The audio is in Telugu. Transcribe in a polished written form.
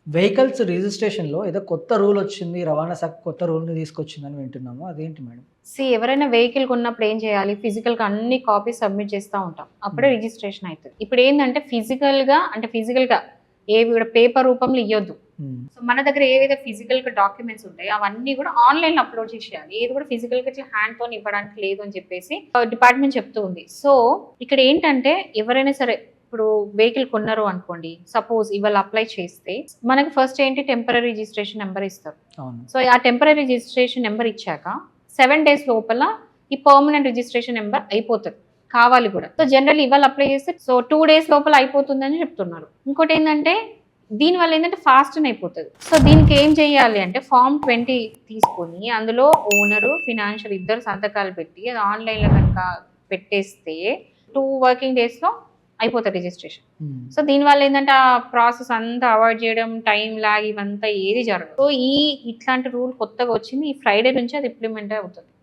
వెహికల్స్ రిజిస్ట్రేషన్‌లో ఏదో కొత్త రూల్ వచ్చింది. రవాణా శాఖ కొత్త రూల్‌ని తీసుకొచ్చిందని వింటున్నాము. అదేంటి మేడం? ఎవరైనా వెహికల్ కొన్నప్పుడు ఏం చేయాలి? ఫిజికల్‌గా అన్ని కాపీస్ సబ్మిట్ చేస్తా ఉంటాం. అప్పుడే హ్మ్. రిజిస్ట్రేషన్ అయితది. ఇప్పుడేందంటే ఫిజికల్‌గా ఏవి కూడా పేపర్ రూపంలో ఇయ్యొద్దు. హ్మ్. సో, మన దగ్గర ఏవైతే ఫిజికల్‌గా డాక్యుమెంట్స్ ఉంటాయో అవన్నీ కూడా ఆన్‌లైన్‌లో అప్‌లోడ్ చేసేయాలి. ఏది కూడా ఫిజికల్‌గా ఇట్లా హ్యాండ్‌తోని ఇవ్వడానికి లేదు అని చెప్పేసి డిపార్ట్‌మెంట్ చెప్తూ ఉంది. సో, ఇక్కడ ఏంటంటే ఎవరైనా సరే ఇప్పుడు వెహికల్ కొన్నారు అనుకోండి. సపోజ్ ఇవాళ అప్లై చేస్తే మనకి ఫస్ట్ ఏంటి టెంపరరీ రిజిస్ట్రేషన్ నంబర్ ఇస్తారు. అవును. సో, ఆ టెంపరరీ రిజిస్ట్రేషన్ నెంబర్ ఇచ్చాక 7 డేస్ లోపల ఈ పర్మనెంట్ రిజిస్ట్రేషన్ నెంబర్ అయిపోతది. కావాలి కూడా. సో, జనరల్లీ ఇవాళ అప్లై చేస్తే 2 డేస్ లోపల అయిపోతుందని చెప్తున్నారు. ఇంకోటేందంటే దీనివల్ల ఏంటంటే ఫాస్ట్‌గా అయిపోతది. సో, దీనికి ఏం చేయాలి అంటే ఫార్మ్ 20 తీసుకొని అందులో ఓనరు, ఫినాన్షియల్ ఇద్దరు సంతకాలు పెట్టి అది ఆన్‌లైన్‌లో గనుక పెట్టేస్తే 2 వర్కింగ్ డేస్‌లో అయిపోతది రిజిస్ట్రేషన్. హ్మ్. సో, దీనివల్ల ఏంటంటే ఆ ప్రాసెస్ అంతా అవాయిడ్ చేయడం, టైమ్ లాగ్ ఇవంతా ఏది జరగదు. సో, ఇట్లాంటి రూల్ కొత్తగా వచ్చింది. ఈ ఫ్రైడే నుంచి అది ఇంప్లిమెంట్ అవుతుంది.